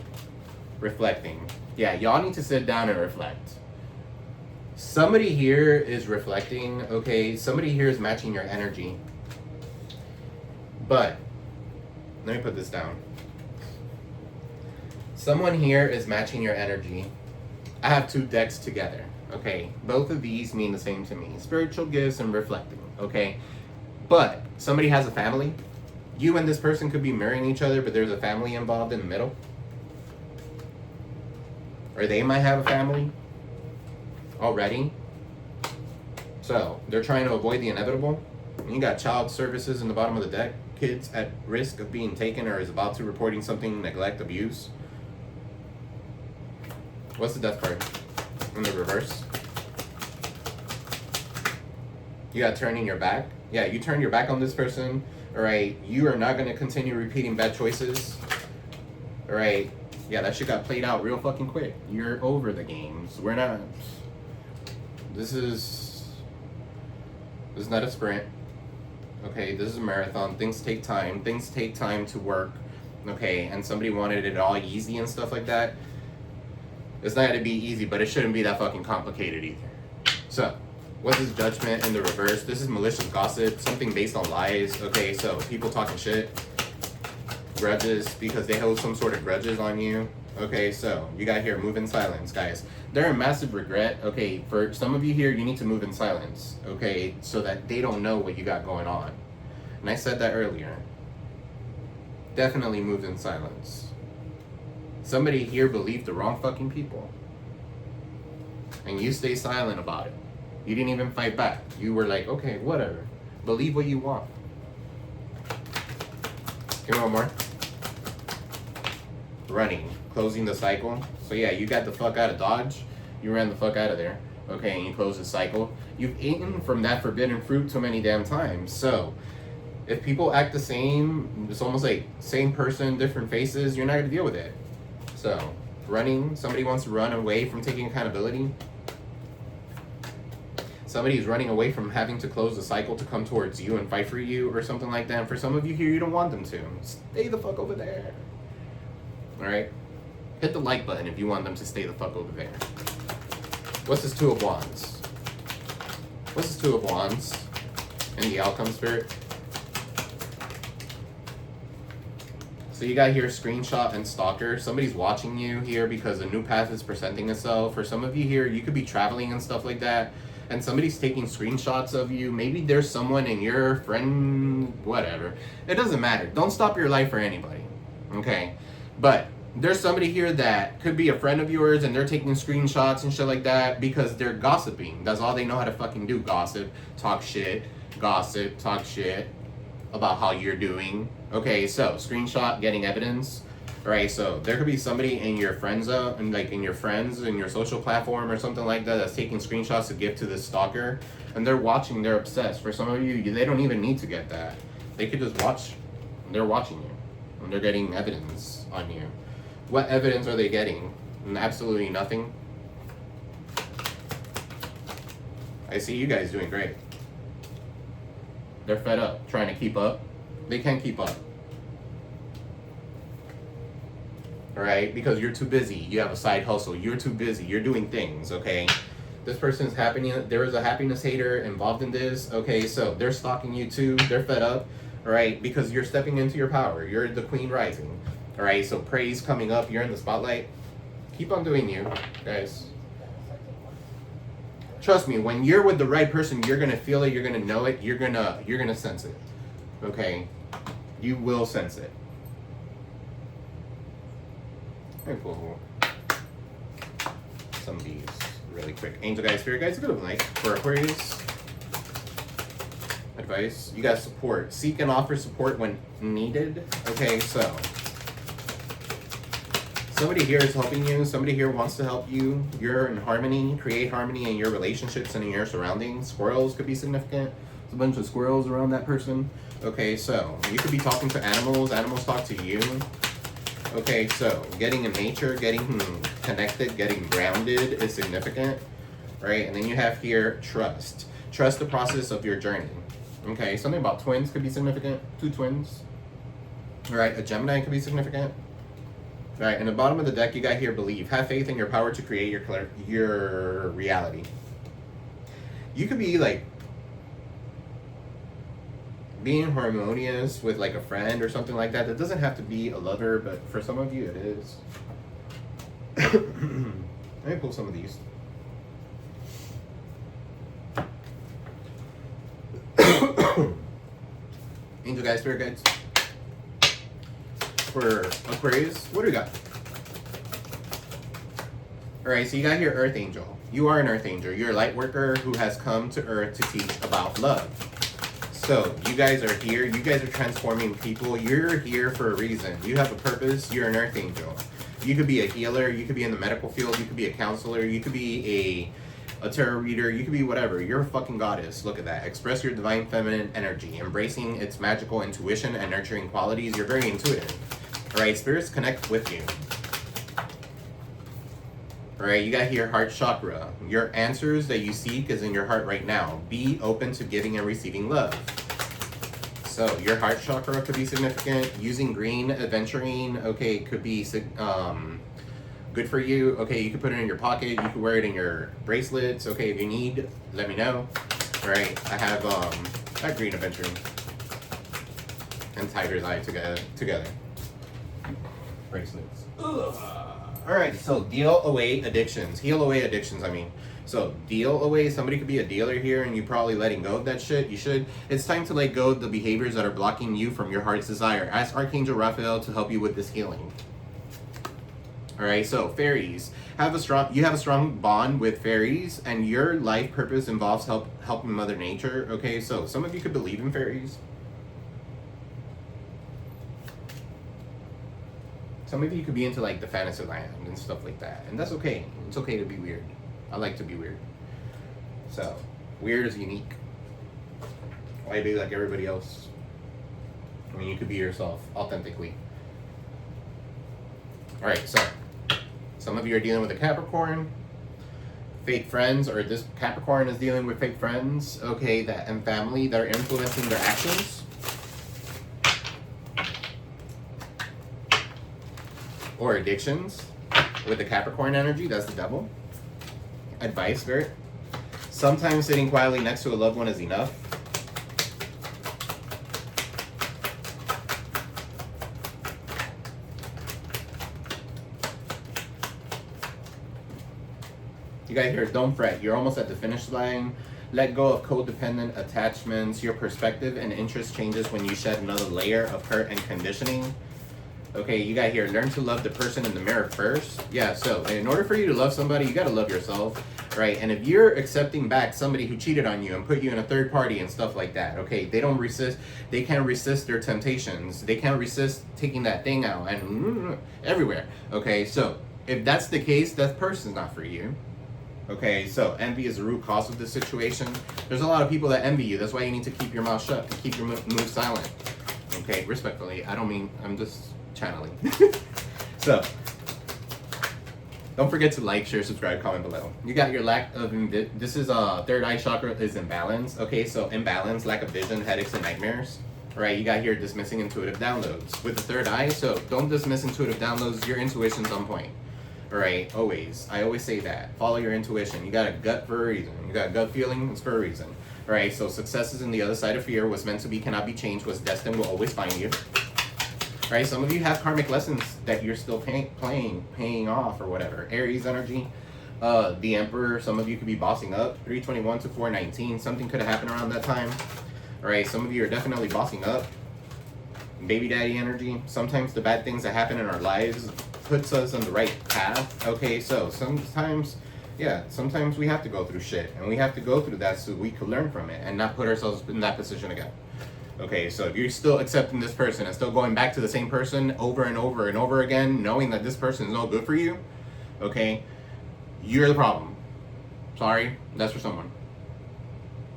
Reflecting. Yeah, y'all need to sit down and reflect. Somebody here is reflecting, okay? Somebody here is matching your energy. But, let me put this down. Someone here is matching your energy. I have two decks together, okay? Both of these mean the same to me. Spiritual gifts and reflecting, okay? But, somebody has a family. You and this person could be marrying each other, but there's a family involved in the middle. Or they might have a family already. So they're trying to avoid the inevitable. And you got child services in the bottom of the deck. Kids at risk of being taken or is about to reporting something, neglect, abuse. What's the Death card? In the reverse. You got turning your back. Yeah, you turn your back on this person. Alright, you are not going to continue repeating bad choices. Alright. Yeah, that shit got played out real fucking quick. You're over the games. We're not. This is not a sprint. Okay, this is a marathon. Things take time. Things take time to work. Okay, and somebody wanted it all easy and stuff like that. It's not gonna be easy, but it shouldn't be that fucking complicated either. So, what's this Judgment in the reverse? This is malicious gossip, something based on lies. Okay, so people talking shit. Grudges because they hold some sort of grudges on you. Okay, so you got here, move in silence, guys. They're in massive regret. Okay, for some of you here, you need to move in silence. Okay, so that they don't know what you got going on. And I said that earlier. Definitely move in silence. Somebody here believed the wrong fucking people. And you stay silent about it. You didn't even fight back. You were like, okay, whatever. Believe what you want. Give me one more. Running, closing the cycle. So yeah, you got the fuck out of Dodge. You ran the fuck out of there. Okay, and you closed the cycle. You've eaten from that forbidden fruit too many damn times. So if people act the same, it's almost like same person, different faces, you're not gonna deal with it. So running, somebody wants to run away from taking accountability. Somebody's running away from having to close the cycle to come towards you and fight for you or something like that. And for some of you here, you don't want them to. Stay the fuck over there. Alright? Hit the like button if you want them to stay the fuck over there. What's this Two of Wands? What's this Two of Wands and the outcome, Spirit? So you got here screenshot and stalker. Somebody's watching you here because a new path is presenting itself. For some of you here, you could be traveling and stuff like that, and somebody's taking screenshots of you. Maybe there's someone in your friend, whatever. It doesn't matter. Don't stop your life for anybody, okay? But there's somebody here that could be a friend of yours and they're taking screenshots and shit like that because they're gossiping. That's all they know how to fucking do. Gossip, talk shit about how you're doing. Okay, so screenshot, getting evidence. All right, so there could be somebody in your friend zone, and like in your friends, in your social platform or something like that, that's taking screenshots to give to this stalker, and they're watching. They're obsessed. For some of you, they don't even need to get that. They could just watch. They're watching you, and they're getting evidence on you. What evidence are they getting? Absolutely nothing. I see you guys doing great. They're fed up, trying to keep up. They can't keep up. Alright? Because you're too busy. You have a side hustle. You're too busy. You're doing things, okay? This person's happiness. There is a happiness hater involved in this, okay? So they're stalking you too. They're fed up, alright? Because you're stepping into your power. You're the queen rising. Alright? So praise coming up. You're in the spotlight. Keep on doing you, guys. Trust me, when you're with the right person, you're gonna feel it, you're gonna know it, you're gonna sense it. Okay? You will sense it. Let me pull some of these really quick. Angel guys, spirit guys, a bit of light for Aquarius. Advice. You got support. Seek and offer support when needed. Okay, so somebody here is helping you. Somebody here wants to help you. You're in harmony. Create harmony in your relationships and in your surroundings. Squirrels could be significant. There's a bunch of squirrels around that person. Okay, so you could be talking to animals. Animals talk to you. Okay, so getting in nature, getting connected, getting grounded is significant, right? And then you have here trust. Trust the process of your journey. Okay, something about twins could be significant. 2 twins. All right, a Gemini could be significant. All right, in the bottom of the deck, you got here believe. Have faith in your power to create your reality. You could be like being harmonious with like a friend or something like that. That doesn't have to be a lover, but for some of you it is. Let me pull some of these. Angel guides, spirit guides. For Aquarius, what do we got? Alright, so you got here Earth Angel. You are an Earth Angel. You're a light worker who has come to Earth to teach about love. So you guys are here. You guys are transforming people. You're here for a reason. You have a purpose. You're an Earth Angel. You could be a healer. You could be in the medical field. You could be a counselor. You could be a tarot reader. You could be whatever. You're a fucking goddess. Look at that. Express your divine feminine energy, embracing its magical intuition and nurturing qualities. You're very intuitive. All right, spirits connect with you. All right, you got here heart chakra. Your answers that you seek is in your heart right now. Be open to giving and receiving love. So your heart chakra could be significant. Using green, adventuring, okay, could be good for you. Okay, you could put it in your pocket. You could wear it in your bracelets. Okay, if you need, let me know. All right, I have green adventuring and tiger's eye together. Bracelets. Ugh. All right, so deal away addictions. Heal away addictions, I mean. So deal away, somebody could be a dealer here and you probably letting go of that shit. You should. It's time to let go of the behaviors that are blocking you from your heart's desire. Ask Archangel Raphael to help you with this healing. All right, so fairies. You have a strong bond with fairies and your life purpose involves helping Mother Nature. Okay, so some of you could believe in fairies. Some of you could be into like the fantasy land and stuff like that. And that's okay. It's okay to be weird. I like to be weird. So, weird is unique. Why be like everybody else? I mean, you could be yourself authentically. Alright, so some of you are dealing with a Capricorn. Fake friends, or this Capricorn is dealing with fake friends, okay, and family that are influencing their actions. Or addictions with the Capricorn energy. That's the devil. Advice, spirit. Sometimes sitting quietly next to a loved one is enough. You got here, don't fret. You're almost at the finish line. Let go of codependent attachments. Your perspective and interest changes when you shed another layer of hurt and conditioning. Okay, you got here, learn to love the person in the mirror first. Yeah, so in order for you to love somebody, you got to love yourself, right? And if you're accepting back somebody who cheated on you and put you in a third party and stuff like that, okay, they don't resist, they can't resist their temptations. They can't resist taking that thing out and everywhere. Okay, so if that's the case, that person's not for you. Okay, so envy is the root cause of this situation. There's a lot of people that envy you. That's why you need to keep your mouth shut and keep your moves silent. Okay, respectfully. I don't mean, I'm just channeling. So, don't forget to like, share, subscribe, comment below. You got your lack of, this is third eye chakra is imbalance. Okay, so imbalance, lack of vision, headaches, and nightmares. Right, you got here dismissing intuitive downloads. With the third eye, so don't dismiss intuitive downloads. Your intuition's on point. Alright, always. I always say that. Follow your intuition. You got a gut for a reason. You got a gut feeling, it's for a reason. Alright, so success is in the other side of fear. What's meant to be cannot be changed. What's destined will always find you. Right, some of you have karmic lessons that you're still paying off or whatever. Aries energy, the Emperor, some of you could be bossing up. 321 to 419, something could have happened around that time. Alright, some of you are definitely bossing up. Baby daddy energy, sometimes the bad things that happen in our lives puts us on the right path. Okay, so sometimes, yeah, sometimes we have to go through shit, and we have to go through that so we can learn from it and not put ourselves in that position again. Okay, so if you're still accepting this person and still going back to the same person over and over and over again, knowing that this person is no good for you, okay, you're the problem. Sorry, that's for someone.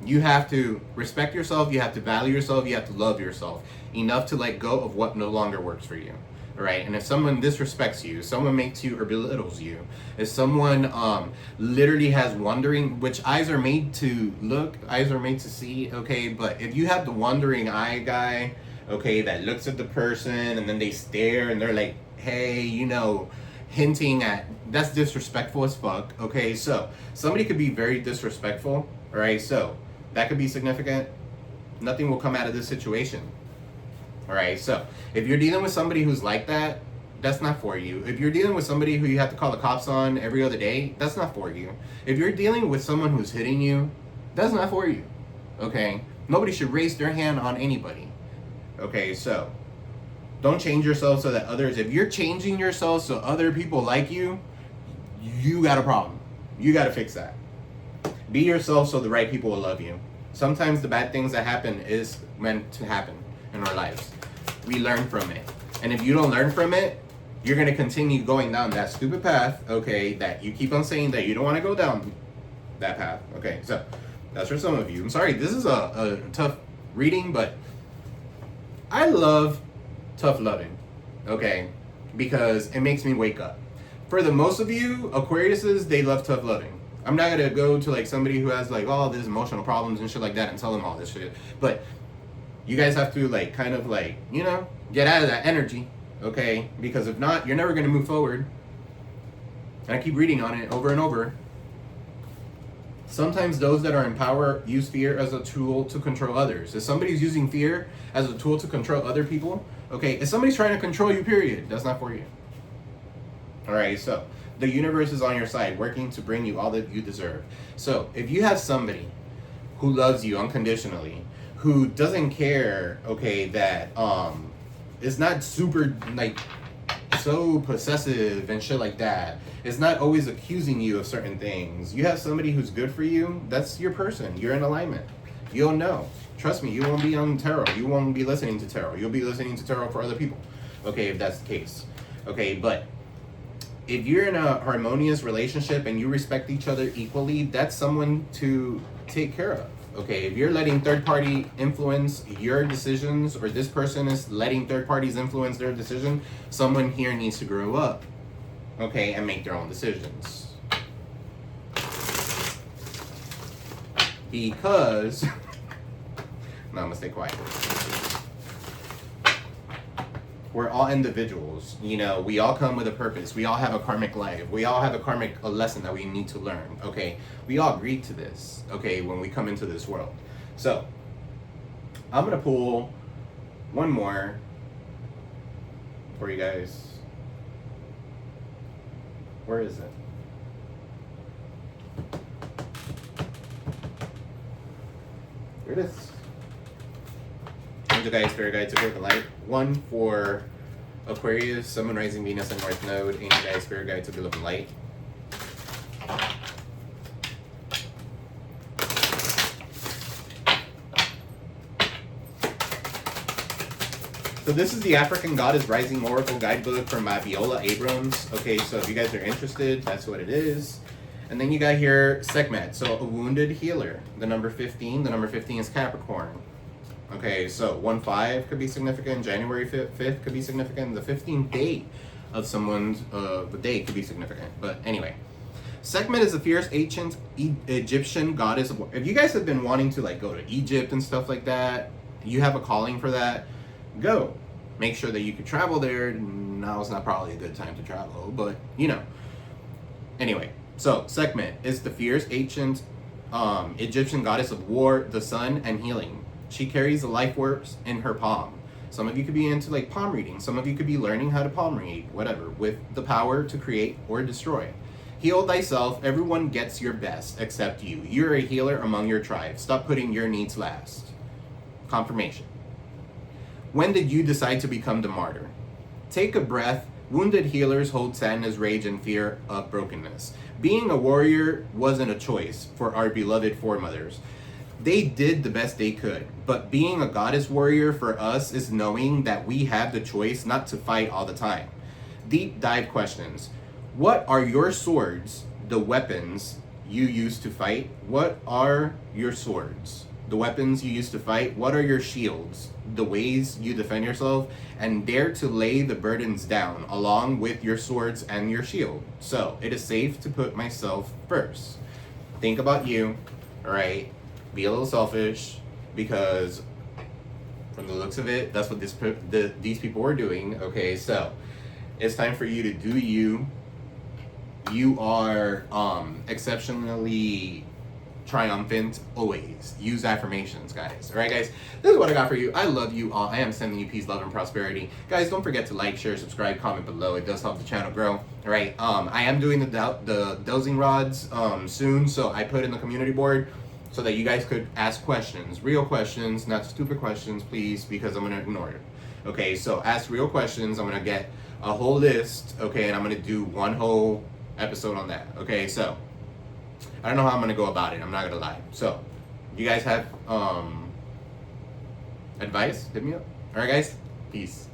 You have to respect yourself, you have to value yourself, you have to love yourself enough to let go of what no longer works for you. Right, and if someone disrespects you, someone makes you or belittles you, if someone literally has wandering, which eyes are made to look, eyes are made to see, okay, but if you have the wandering eye guy, okay, that looks at the person and then they stare and they're like, hey, you know, hinting at, that's disrespectful as fuck. Okay, so somebody could be very disrespectful, right? So that could be significant. Nothing will come out of this situation. Alright, so if you're dealing with somebody who's like that, that's not for you. If you're dealing with somebody who you have to call the cops on every other day, that's not for you. If you're dealing with someone who's hitting you, that's not for you. Okay? Nobody should raise their hand on anybody. Okay, so don't change yourself so that others, if you're changing yourself so other people like you, you got a problem. You got to fix that. Be yourself so the right people will love you. Sometimes the bad things that happen is meant to happen in our lives. We learn from it. And if you don't learn from it, you're going to continue going down that stupid path, okay, that you keep on saying that you don't want to go down that path. Okay, so that's for some of you. I'm sorry, this is a tough reading, but I love tough loving, okay, because it makes me wake up. For the most of you, Aquariuses, they love tough loving. I'm not going to go to like somebody who has like all these emotional problems and shit like that and tell them all this shit, but you guys have to like kind of like, you know, get out of that energy, okay? Because if not, you're never going to move forward. And I keep reading on it over and over. Sometimes those that are in power use fear as a tool to control others. If somebody's using fear as a tool to control other people, okay, if somebody's trying to control you, period, that's not for you. All right, so the universe is on your side, working to bring you all that you deserve. So if you have somebody who loves you unconditionally, who doesn't care, okay, that is not super like so possessive and shit like that, is not always accusing you of certain things, you have somebody who's good for you, that's your person. You're in alignment. You'll know. Trust me, you won't be on tarot. You won't be listening to tarot. You'll be listening to tarot for other people, okay, if that's the case. Okay, but if you're in a harmonious relationship and you respect each other equally, that's someone to take care of. Okay, if you're letting third party influence your decisions, or this person is letting third parties influence their decision, someone here needs to grow up, okay, and make their own decisions. Because, no, I'm gonna stay quiet. We're all individuals. You know, we all come with a purpose. We all have a karmic life. We all have a lesson that we need to learn, okay? We all agreed to this, okay, when we come into this world. So, I'm going to pull one more for you guys. Where is it? Here it is. Angel Guide, Spirit Guide to Growth and Light. One for Aquarius, Sun, Moon, Rising, Venus, and North Node. Angel Guide, Spirit Guide to Growth and Light. So this is the African Goddess Rising Oracle Guidebook from Viola Abrams. Okay, so if you guys are interested, that's what it is. And then you got here Sekhmet, so a wounded healer. The number 15. The number 15 is Capricorn. Okay, so 1-5 could be significant. January 5th could be significant. The 15th day of someone's the day could be significant. But anyway, Sekhmet is a fierce ancient Egyptian goddess of war. If you guys have been wanting to like go to Egypt and stuff like that, you have a calling for that, go. Make sure that you can travel there. Now is not probably a good time to travel, but you know. Anyway, so Sekhmet is the fierce ancient Egyptian goddess of war, the sun, and healing. She carries the life force in her palm. Some of you could be into like palm reading. Some of you could be learning how to palm read, whatever, with the power to create or destroy. Heal thyself. Everyone gets your best except you. You're a healer among your tribe. Stop putting your needs last. Confirmation. When did you decide to become the martyr? Take a breath. Wounded healers hold sadness, rage, and fear of brokenness. Being a warrior wasn't a choice for our beloved foremothers. They did the best they could, but being a goddess warrior for us is knowing that we have the choice not to fight all the time. Deep dive questions. What are your swords, the weapons you use to fight? What are your swords, the weapons you use to fight? What are your shields, the ways you defend yourself? And dare to lay the burdens down along with your swords and your shield. So it is safe to put myself first. Think about you, all right? Be a little selfish, because from the looks of it, that's what these people are doing. Okay, so it's time for you to do you. You are exceptionally triumphant always. Use affirmations, guys. All right, guys, this is what I got for you. I love you all. I am sending you peace, love, and prosperity. Guys, don't forget to like, share, subscribe, comment below. It does help the channel grow. All right, I am doing the dowsing rods soon, so I put in the community board so that you guys could ask questions, real questions, not stupid questions, please, because I'm gonna ignore it. Okay, so ask real questions. I'm gonna get a whole list, okay, and I'm gonna do one whole episode on that. Okay, so I don't know how I'm gonna go about it, I'm not gonna lie. So you guys have advice, hit me up. All right, guys, peace.